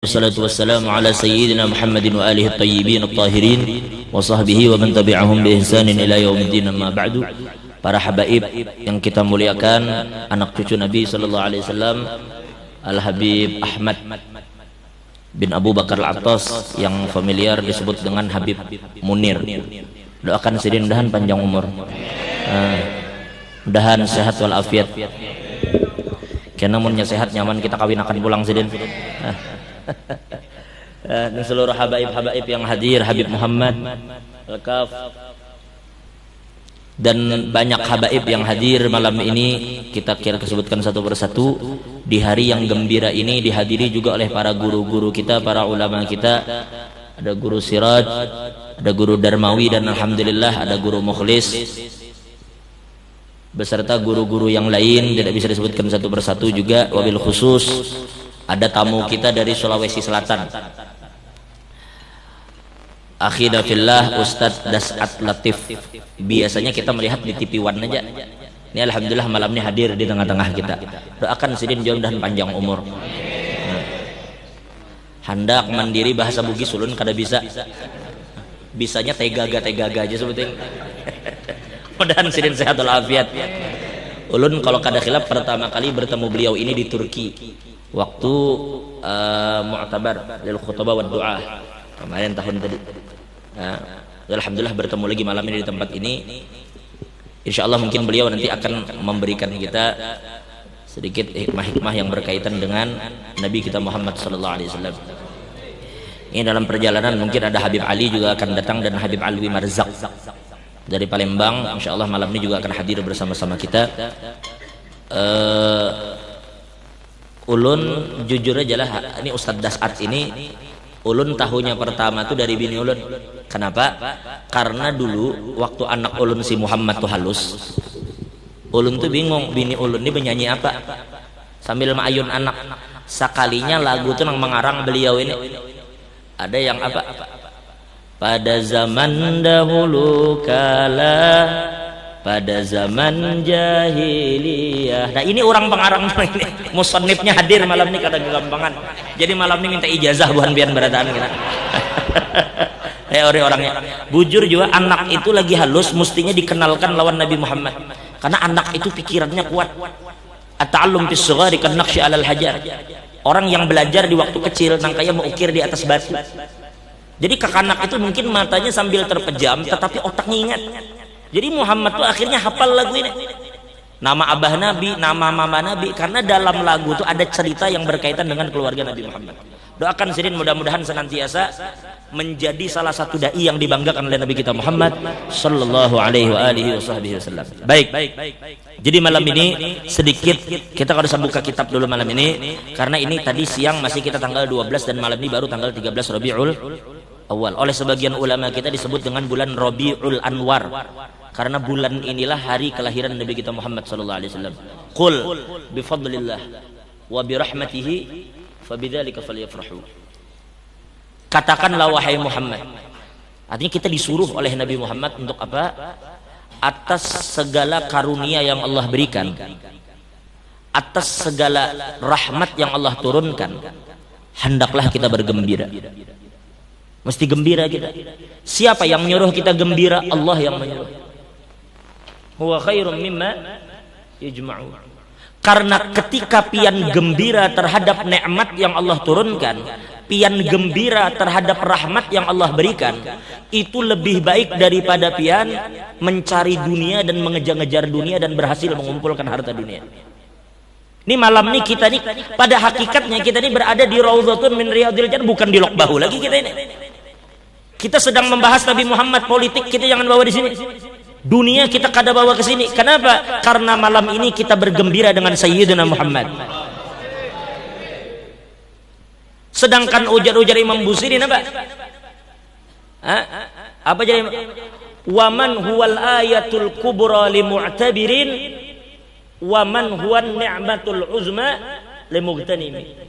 Wassalatu wassalamu ala sayyidina Muhammadin wa alihi at-tayyibin at-tahirin wa sahbihi wa man tabi'ahum bi ihsanin ila yaumiddin, amma ba'du. Para habaib yang kita muliakan, anak cucu Nabi sallallahu alaihi wasallam, Al-Habib Ahmad bin Abu Bakar Al-Attas yang familiar disebut dengan Habib Munir. Doakan sidin mudahan panjang umur, mudahan sehat wal afiat. Karena munnya sehat nyaman kita kawin akan pulang sidin. Dan seluruh habaib-habaib yang hadir, Habib Muhammad Al-Kaf, dan banyak habaib yang hadir malam ini, kita kira sebutkan satu persatu. Di hari yang gembira ini dihadiri juga oleh para guru-guru kita, para ulama kita. Ada guru Siraj, ada guru Darmawi, dan alhamdulillah ada guru Mukhlis beserta guru-guru yang lain, tidak bisa disebutkan satu persatu juga. Wabil khusus ada tamu kita dari Sulawesi Selatan, akhina fillah Ustadz Das'at Latif. Biasanya kita melihat di TV One aja. Ini alhamdulillah malam ini hadir di tengah-tengah kita. Doakan sidin jauh dan panjang umur. Handak mandiri bahasa Bugis ulun kada bisa. Bisanya tegaga aja sebetulnya. Mudahan sidin sehat walafiat. Ulun kalau kada khilaf pertama kali bertemu beliau ini di Turki, waktu mu'tabar lil khutbah wa du'a kemarin tahun tadi. Alhamdulillah bertemu lagi malam ini di tempat ini. Insyaallah mungkin beliau nanti akan memberikan kita sedikit hikmah-hikmah yang berkaitan dengan Nabi kita Muhammad sallallahu alaihi wasallam. Ini dalam perjalanan mungkin ada Habib Ali juga akan datang, dan Habib Alwi Marzak dari Palembang. Insyaallah malam ini juga akan hadir bersama-sama kita. Ulun jujur aja lah, ini Ustadz Das'at ini ulun tahunya pertama tuh dari bini ulun. Kenapa? Karena dulu waktu anak ulun si Muhammad tuh halus, ulun tuh bingung bini ulun ini penyanyi apa, sambil ma'ayun anak. Sekalinya lagu tuh nang mengarang beliau ini ada yang apa, pada zaman dahulu kala, pada zaman jahiliyah. Nah ini orang pengarang ini, musannifnya hadir malam ini, kata kegampangan. Jadi malam ini minta ijazah bukan biar berataan kita. Orangnya bujur juga, anak itu lagi halus mestinya dikenalkan lawan Nabi Muhammad, karena anak itu pikirannya kuat. At-ta'allum fis shighari kan naqshi 'alal hajar. Orang yang belajar di waktu kecil nang kaya mengukir di atas batu. Jadi kekanak itu mungkin matanya sambil terpejam tetapi otaknya ingat. Jadi Muhammad tuh akhirnya hafal lagu ini, nama abah Nabi, nama mama Nabi, karena dalam lagu itu ada cerita yang berkaitan dengan keluarga Nabi Muhammad. Doakan sidin mudah-mudahan senantiasa menjadi salah satu dai yang dibanggakan oleh Nabi kita Muhammad sallallahu alaihi wasallam. Baik. Jadi malam ini sedikit kita harus buka kitab dulu malam ini, karena ini tadi siang masih kita tanggal 12 dan malam ini baru tanggal 13 Rabiul Awal. Oleh sebagian ulama kita disebut dengan bulan Rabiul Anwar, karena bulan inilah hari kelahiran Nabi kita Muhammad sallallahu alaihi wasallam. Qul bi fadlillah wa bi rahmatihi fabidzalika falyafrahu. Katakanlah wahai Muhammad. Artinya kita disuruh oleh Nabi Muhammad untuk apa? Atas segala karunia yang Allah berikan, atas segala rahmat yang Allah turunkan, hendaklah kita bergembira. Mesti gembira kita. Siapa yang menyuruh kita gembira? Allah yang menyuruh. Huwa khairum mimma yajma'un. Karena ketika pian gembira terhadap nikmat yang Allah turunkan, pian gembira terhadap rahmat yang Allah berikan, itu lebih baik daripada pian mencari dunia dan mengejar-ngejar dunia dan berhasil mengumpulkan harta dunia. Ini malam ini kita nih, pada hakikatnya kita ini berada di Raudhatun min Riyadil Jannah, bukan di Lok Bahu lagi kita ini. Kita sedang membahas Nabi Muhammad, politik kita jangan bawa di sini. Dunia kita kada bawa ke sini. Kenapa? Karena malam ini kita bergembira dengan Sayyidina Muhammad. Sedangkan ujar-ujar Imam Busiri apa? Apa jadi? Waman huwal ayatul kubra li mu'tabirin, waman huwan ni'matul uzma li mughtanimi.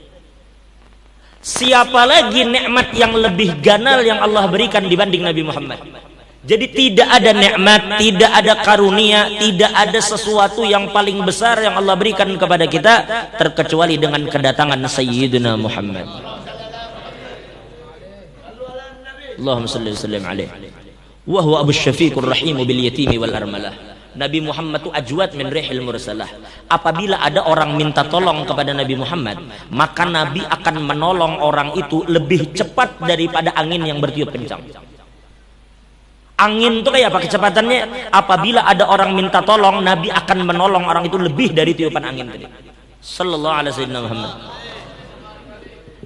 Siapa lagi nikmat yang lebih ganal yang Allah berikan dibanding Nabi Muhammad? Jadi tidak ada nikmat, tidak ada karunia, tidak ada sesuatu yang paling besar yang Allah berikan kepada kita terkecuali dengan kedatangan Sayyidina Muhammad. Allahumma salli wa sallim alaihi. Wa huwa Abu Syafiqur Rahim bil yatimi wal armalah. Nabi Muhammad itu ajwad min rihil mursalah. Apabila ada orang minta tolong kepada Nabi Muhammad, maka Nabi akan menolong orang itu lebih cepat daripada angin yang bertiup kencang. Angin itu kayak apa kecepatannya? Apabila ada orang minta tolong, Nabi akan menolong orang itu lebih dari tiupan angin tadi. Sallallahu alaihi wasallam Muhammad.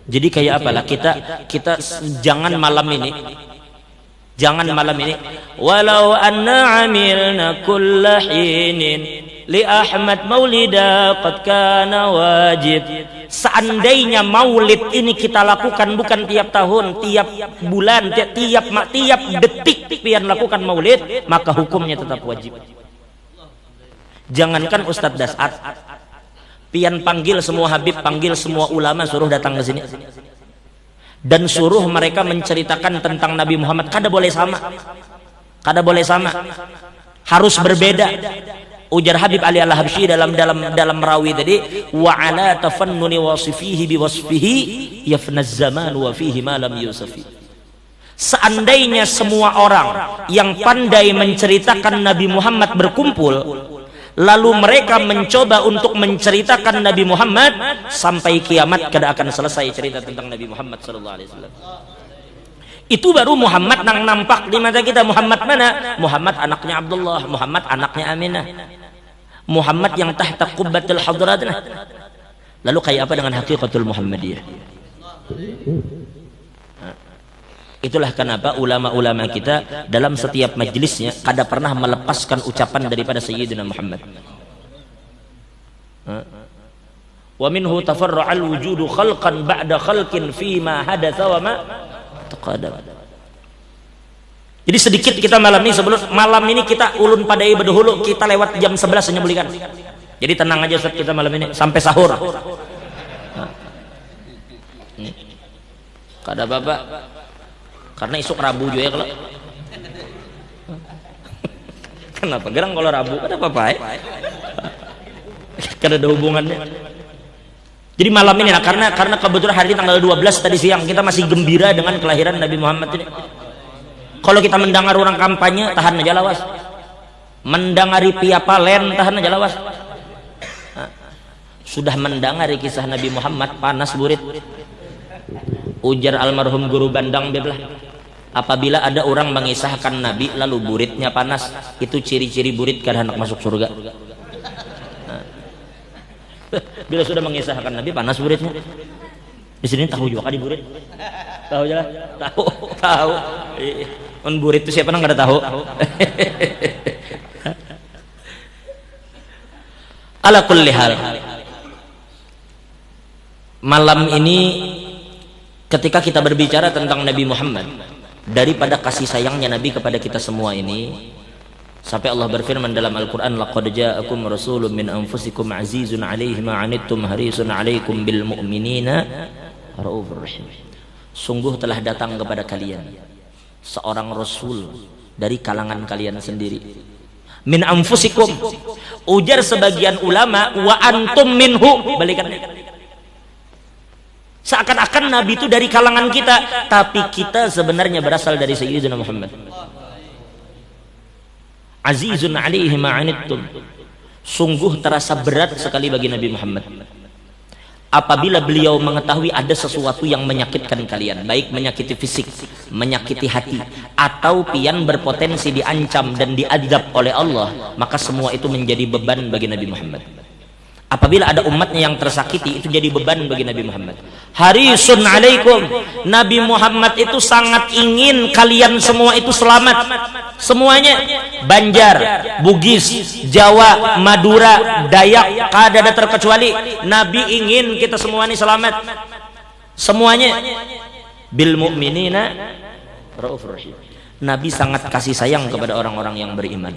Jadi kayak apalah kita jangan malam ini walau anna amilna kulla hinin li Ahmad maulida qad kana wajib. Seandainya maulid ini kita lakukan bukan tiap tahun, tiap bulan, tiap detik pian lakukan maulid, maka hukumnya tetap wajib. Jangankan Ustadz Dasat, pian panggil semua habib, panggil semua ulama, suruh datang ke sini dan suruh mereka menceritakan tentang Nabi Muhammad. Kada boleh sama, harus berbeda. Ujar Habib Ali Al-Habsyi dalam rawi tadi, wa ala tafannuni wasifihi bi wasfihi yafnaz zaman wa fihi ma lam yusafi. Seandainya semua orang yang pandai menceritakan Nabi Muhammad berkumpul, lalu mereka mencoba untuk menceritakan Nabi Muhammad, sampai kiamat kada akan selesai cerita tentang Nabi Muhammad sallallahu alaihi wasallam. Itu baru Muhammad nang nampak di mata kita. Muhammad mana? Muhammad anaknya Abdullah, Muhammad anaknya Aminah, Muhammad yang tahta qubbatul hadrat. Lalu kayak apa dengan hakikatul Muhammadiyah? Itulah kenapa ulama-ulama kita dalam setiap majelisnya kada pernah melepaskan ucapan daripada Sayyidina Muhammad. Wa minhu tafarra'al wujudu khalqan ba'da khalqin fima hadatsa wa ma taqaddam. Jadi sedikit kita malam ini, sebelum malam ini kita ulun padai berdahulu, kita lewat jam 11 hanya belikan. Jadi tenang aja Ustaz, kita malam ini sampai sahur. Kada Bapak, karena isuk Rabu juga ya kalau. Kenapa gerang kalau Rabu? Ada apa-apa ya? Kada ada hubungannya. Jadi malam ini karena kebetulan hari ini tanggal 12 tadi siang kita masih gembira dengan kelahiran Nabi Muhammad ini. Kalau kita mendengar orang kampanye, tahan aja lawas. Mendengari piapalen, tahan aja lawas. Sudah mendengari kisah Nabi Muhammad, panas burit. Ujar almarhum guru Bandang belah, apabila ada orang mengisahkan Nabi lalu buritnya panas, itu ciri-ciri burit kan hendak masuk surga. Bila sudah mengisahkan Nabi panas buritnya. Di sini tahu juga kan di burit? Tahu aja lah. Tahu. On burit itu siapa nang kada tahu? Ala kulli hal. Malam ini ketika kita berbicara tentang Nabi Muhammad, daripada kasih sayangnya Nabi kepada kita semua ini, sampai Allah berfirman dalam Al-Quran, laqad ja'akum rasulun min anfusikum azizun 'alaihi ma 'anittum harisun 'alaikum bil mu'minina raufur rahim. Sungguh telah datang kepada kalian seorang rasul dari kalangan kalian sendiri. Min anfusikum, ujar sebagian ulama, wa antum minhu, balikannya. Seakan-akan Nabi itu dari kalangan kita, tapi kita sebenarnya berasal dari Sayyidina Muhammad. Azizun 'alaihi ma 'anittum, sungguh terasa berat sekali bagi Nabi Muhammad apabila beliau mengetahui ada sesuatu yang menyakitkan kalian, baik menyakiti fisik, menyakiti hati, atau pian berpotensi diancam dan diadab oleh Allah, maka semua itu menjadi beban bagi Nabi Muhammad. Apabila ada umatnya yang tersakiti, itu jadi beban bagi Nabi Muhammad. Harisun 'alaikum, Nabi Muhammad itu sangat ingin kalian semua itu selamat. Semuanya, Banjar, Bugis, Jawa, Madura, Dayak, kada ada terkecuali. Nabi ingin kita semua ini selamat. Semuanya. Bil mu'minina raufur rahim. Nabi sangat kasih sayang kepada orang-orang yang beriman.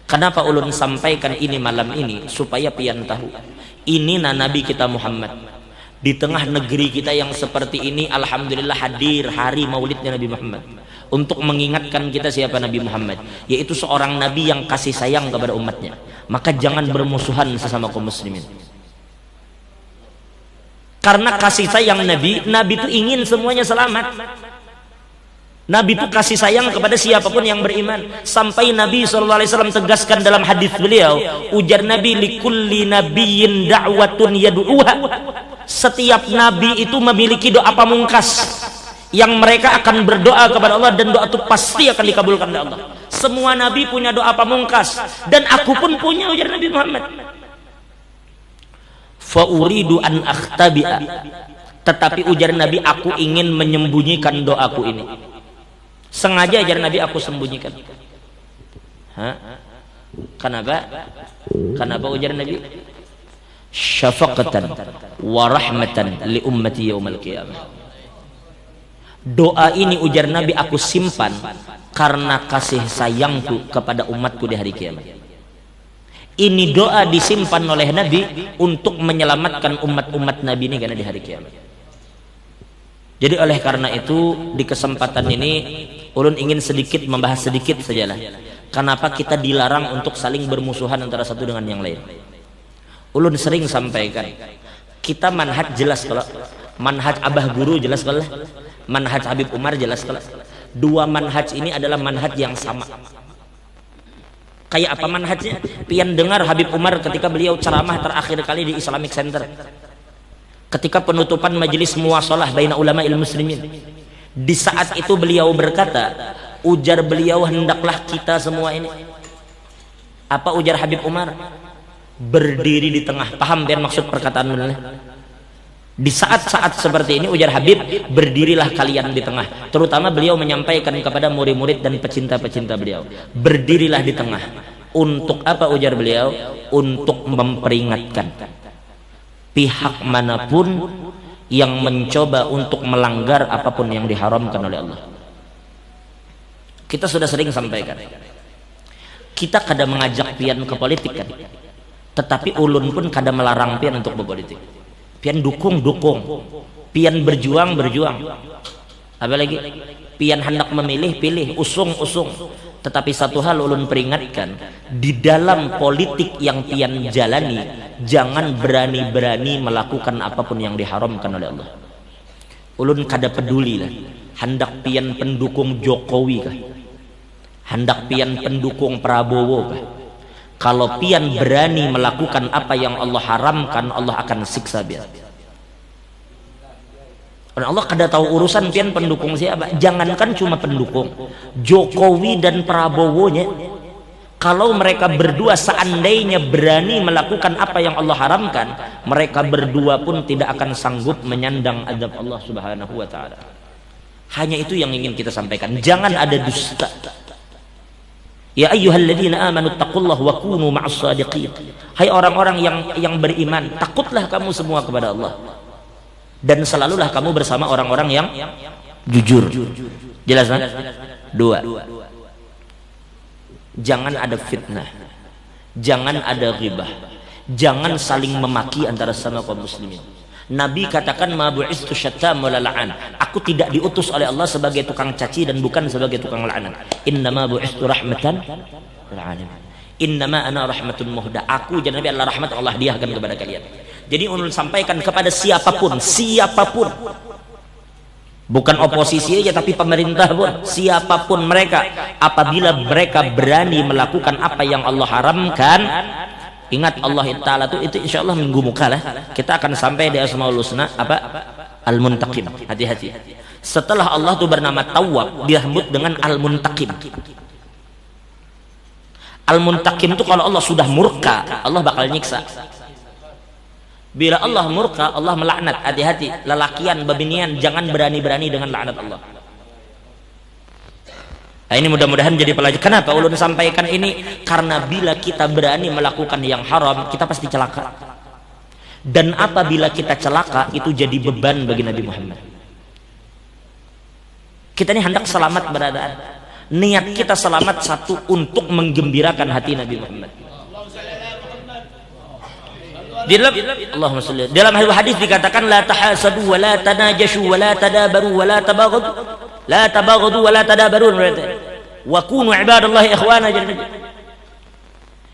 Kenapa ulun sampaikan ini malam ini? Supaya pian tahu, ini Nabi kita Muhammad. Di tengah negeri kita yang seperti ini, alhamdulillah hadir hari maulidnya Nabi Muhammad, untuk mengingatkan kita siapa Nabi Muhammad, yaitu seorang Nabi yang kasih sayang kepada umatnya. Maka jangan bermusuhan sesama kaum muslimin. Karena kasih sayang Nabi itu ingin semuanya selamat. Nabi itu kasih sayang kepada siapapun yang beriman. Sampai Nabi SAW tegaskan dalam hadis beliau, ujar Nabi, likulli nabiyyin da'watun yad'uha. Setiap nabi itu memiliki doa pamungkas yang mereka akan berdoa kepada Allah, dan doa itu pasti akan dikabulkan oleh Allah. Semua nabi punya doa pamungkas, dan aku pun punya, ujar Nabi Muhammad. Fa uridu an akhtabi'a, tetapi ujar Nabi, aku ingin menyembunyikan doaku ini. Sengaja ajar Nabi aku sembunyikan. Kenapa? Kenapa ujar Nabi? Syafaqatan wa rahmatan li ummati yaumal qiyamah. Doa ini ujar Nabi aku simpan karena kasih sayangku kepada umatku di hari kiamat. Ini doa disimpan oleh Nabi untuk menyelamatkan umat-umat Nabi ini karena di hari kiamat. Jadi oleh karena itu di kesempatan ini ulun ingin sedikit membahas sedikit sajalah. Kenapa kita dilarang untuk saling bermusuhan antara satu dengan yang lain. Ulun sering sampaikan, kita manhaj jelas kalau manhaj Abah Guru jelas kalau, manhaj Habib Umar jelas kalau. Dua manhaj ini adalah manhaj yang sama. Kayak apa manhajnya? Pian dengar Habib Umar ketika beliau ceramah terakhir kali di Islamic Center. Ketika penutupan majelis muwasalah baina ulama muslimin, di saat itu beliau berkata, ujar beliau, hendaklah kita semua ini, apa ujar Habib Umar? Berdiri di tengah. Paham biar maksud perkataan benar? Di saat-saat seperti ini ujar Habib, berdirilah kalian di tengah. Terutama beliau menyampaikan kepada murid-murid dan pecinta-pecinta beliau, berdirilah di tengah. Untuk apa ujar beliau? Untuk memperingatkan pihak manapun yang mencoba untuk melanggar apapun yang diharamkan oleh Allah. Kita sudah sering sampaikan, kita kadang mengajak pian ke politik kan, tetapi ulun pun kadang melarang pian untuk berpolitik. Pian dukung, pian berjuang, apalagi pian hendak memilih, pilih, usung. Tetapi satu hal ulun peringatkan, di dalam politik yang pian jalani, jangan berani-berani melakukan apapun yang diharamkan oleh Allah. Ulun kada peduli lah, hendak pian pendukung Jokowi kah, hendak pian pendukung Prabowo kah. Kalau pian berani melakukan apa yang Allah haramkan, Allah akan siksa pian. Allah kada tahu urusan pian pendukung siapa. Jangankan cuma pendukung, Jokowi dan Prabowo-nya, kalau mereka berdua seandainya berani melakukan apa yang Allah haramkan, mereka berdua pun tidak akan sanggup menyandang azab Allah Subhanahu wa taala. Hanya itu yang ingin kita sampaikan. Jangan ada dusta. Ya ayyuhalladzina amanu taqullaha wa kunu ma'as shadiqin. Hai orang-orang yang beriman, takutlah kamu semua kepada Allah, dan selalulah kamu bersama orang-orang yang jujur. Jelas kan? Dua, jangan ada fitnah, jangan ada ghibah, jangan saling memaki antara sama kaum muslimin. Nabi katakan, ma bu'istu syattam wala la'an. Aku tidak diutus oleh Allah sebagai tukang caci dan bukan sebagai tukang la'an. Innama bu'istu rahmatan lil alamin. Innama ana rahmatun muhda. Aku jadi Nabi adalah rahmat Allah hadiahkan kepada kalian. Jadi ulun sampaikan kepada siapapun, bukan oposisi aja tapi pemerintah pun, siapapun mereka, apabila mereka berani melakukan apa yang Allah haramkan, ingat Allah Ta'ala itu insya Allah minggu muka lah kita akan sampai di Asmaul Husna apa? Al-Muntaqim. Hati-hati. Setelah Allah itu bernama Tawwab, disebut dengan Al-Muntaqim. Al-Muntaqim itu kalau Allah sudah murka, Allah bakal nyiksa. Bila Allah murka, Allah melaknat. Hati-hati, lelakian, babinian, jangan berani-berani dengan laknat Allah. Nah, ini mudah-mudahan jadi pelajaran. Kenapa ulun sampaikan ini? Karena bila kita berani melakukan yang haram, kita pasti celaka. Dan apabila kita celaka, itu jadi beban bagi Nabi Muhammad. Kita ini hendak selamat beradaan. Niat kita selamat satu, untuk menggembirakan hati Nabi Muhammad. Dalam hadis dikatakan, la tahasadu wa la tanajashu wa la tadabaru wa la tabaghadu, la tabaghadu wa la tadabaru wa kunu ibadallahi ikhwana.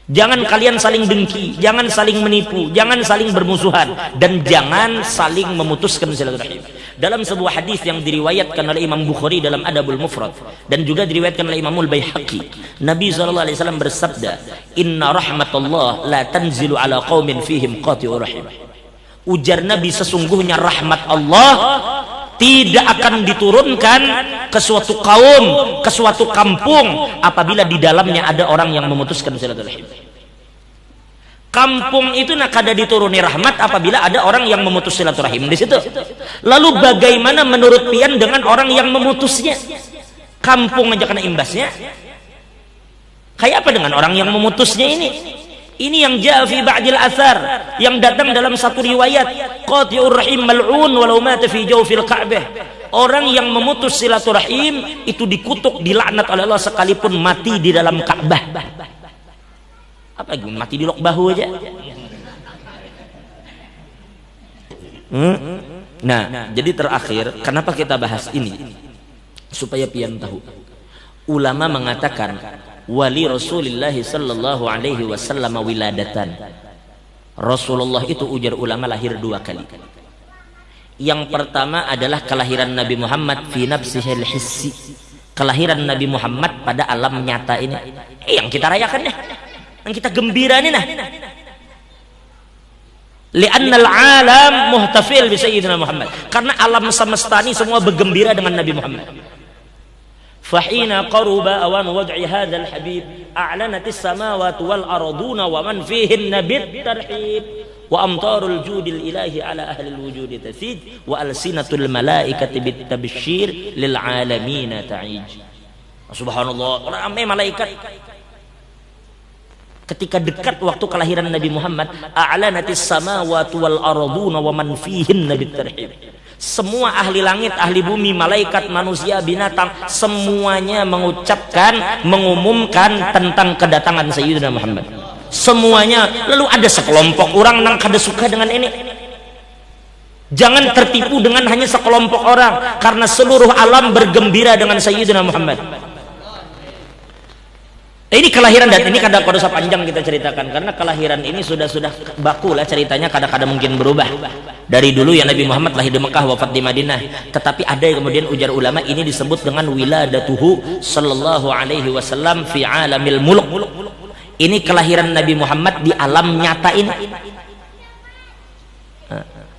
Jangan kalian saling dengki, jangan saling menipu, jangan saling bermusuhan, dan jangan saling memutuskan silaturahim. Dalam sebuah hadis yang diriwayatkan oleh Imam Bukhari dalam Adabul Mufrad dan juga diriwayatkan oleh Imamul Baihaqi, Nabi SAW bersabda, "Inna rahmatullah la tanzilu ala qaumin fihim qati'ur rahim." Ujar Nabi, sesungguhnya rahmat Allah tidak akan diturunkan ke suatu kaum, ke suatu kampung apabila di dalamnya ada orang yang memutuskan silaturahim. Kampung itu nak kada dituruni rahmat apabila ada orang yang memutus silaturahim di situ. Lalu bagaimana menurut pian dengan orang yang memutusnya? Kampung aja kena imbasnya. Kayak apa dengan orang yang memutusnya ini? Ini yang ja'a fi ba'dil athar, yang datang dalam satu riwayat, qati'ur rahim mal'un walau mata fi jawfil ka'bah. Orang yang memutus silaturahim itu dikutuk, dilaknat oleh Allah sekalipun mati di dalam Ka'bah. Apa lagi mati di lok bahu aja. Nah, jadi terakhir, kenapa kita bahas ini? Supaya pian tahu. Ulama mengatakan wali Rasulullah sallallahu alaihi wasallam wiladatan. Rasulullah itu ujar ulama lahir 2 kali. Yang pertama adalah kelahiran Nabi Muhammad fi nafsihil hissi. Kelahiran Nabi Muhammad pada alam nyata ini. Yang kita rayakan nih. Yang kita gembira nih nah. Li'anna al-alam muhtafil bi sayyidina Muhammad. Karena alam semesta ini semua bergembira dengan Nabi Muhammad. Fahina qaruba awan wad'i hadzal habib a'lanatis samawati wal arduna wa man fihinna bit tarhib wa amtarul judil ilahi ala ahli al-wujudi tasij wa alsinatul malaikati bit tabsyir lil alamin ta'ij. Subhanallah, ramai malaikat ketika dekat waktu kelahiran Nabi Muhammad, a'lanatis samawati wal arduna wa man fihinna bit tarhib. Semua ahli langit, ahli bumi, malaikat, manusia, binatang, semuanya mengucapkan, mengumumkan tentang kedatangan Sayyidina Muhammad. Semuanya. Lalu ada sekelompok orang yang kada suka dengan ini. Jangan tertipu dengan hanya sekelompok orang, karena seluruh alam bergembira dengan Sayyidina Muhammad. Ini kelahiran, dan ini kadang usah panjang kita ceritakan, karena kelahiran ini sudah baku lah ceritanya, kadang-kadang mungkin berubah. Dari dulu ya Nabi Muhammad lahir di Mekah, wafat di Madinah. Tetapi ada yang kemudian ujar ulama ini disebut dengan wiladatuhu sallallahu alaihi wasallam fi alamil muluk. Ini kelahiran Nabi Muhammad di alam nyata ini.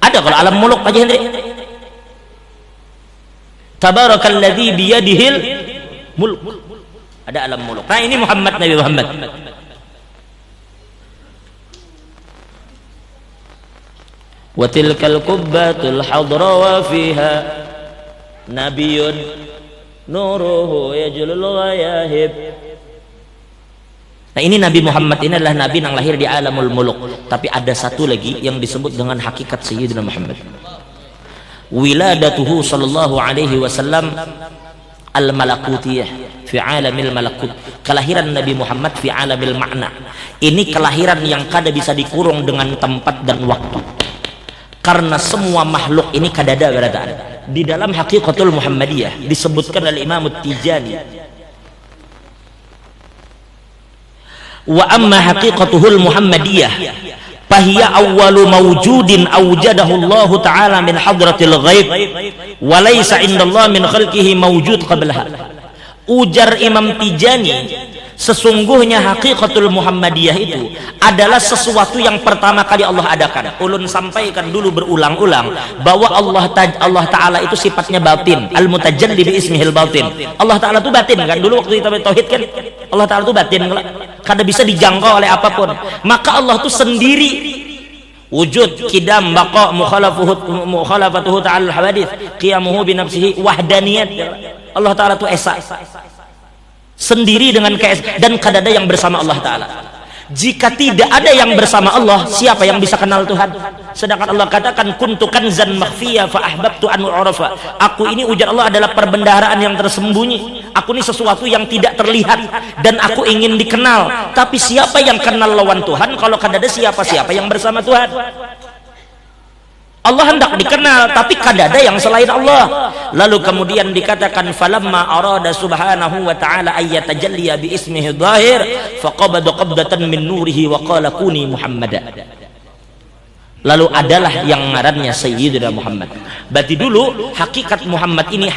Ada kalau alam muluk aja Hendri. Tabarakalladzi biyadihil mulk. Ada alam muluk. Nah ini Muhammad, Nabi Muhammad. Wa tilkal qubbatul hadra wa fiha nabiyyun nuruhu yajlul ghayahib. Nah ini Nabi Muhammad ini adalah Nabi yang lahir di alamul muluk. Tapi ada satu lagi yang disebut dengan hakikat Sayyidina Muhammad. Wiladatuhu sallallahu alaihi wasallam al-malakutiyah fi alamil malakut. Kelahiran Nabi Muhammad fi alamil makna. Ini kelahiran yang kada bisa dikurung dengan tempat dan waktu, karena semua makhluk ini kadada berataan. Di dalam Haqiqatul Muhammadiyah disebutkan oleh Imam Tijani, wa amma haqiqatuhul Muhammadiyah fahiya awwalu mawjudin awjadahu Allah Ta'ala min hadratil ghaib wa laysa indallah min khalqihi mawjud qablaha. Ujar Imam Tijani, sesungguhnya haqiqatul Muhammadiyah itu adalah sesuatu yang pertama kali Allah adakan. Ulun sampaikan dulu berulang-ulang bahwa Allah Ta'ala itu sifatnya batin, al-mutajalli bi ismihil batin. Allah Ta'ala itu batin kan, dulu waktu kita tauhid kan Allah Ta'ala itu batin, kada bisa dijangkau oleh apapun. Maka Allah itu sendiri, wujud, kidam, baqa, mukhalafatuhu ta'ala al-hawadith, qiyamuhu bi nafsihi, wahdaniyat. Allah Ta'ala itu esa, sendiri dengan keesaan, dan kada ada yang bersama Allah Ta'ala. Jika tidak ada yang bersama Allah, siapa yang bisa kenal Tuhan? Sedangkan Allah katakan kuntu kanzan makhfiya fa ahbabtu an u'rafa. Aku ini, ujar Allah, adalah perbendaharaan yang tersembunyi. Aku ini sesuatu yang tidak terlihat dan aku ingin dikenal. Tapi siapa yang kenal lawan Tuhan kalau kada ada siapa-siapa yang bersama Tuhan? Allah hendak dikenal, tapi kada ada yang selain Allah. Lalu kemudian dikatakan falamma arada subhanahu wa ta'ala ayyatajalliya bi ismihi dhahir faqabada qabdatan min nurihi wa qala kuni Muhammada. Lalu adalah yang ngarannya Sayyidina Muhammad. Berarti dulu hakikat Muhammad ini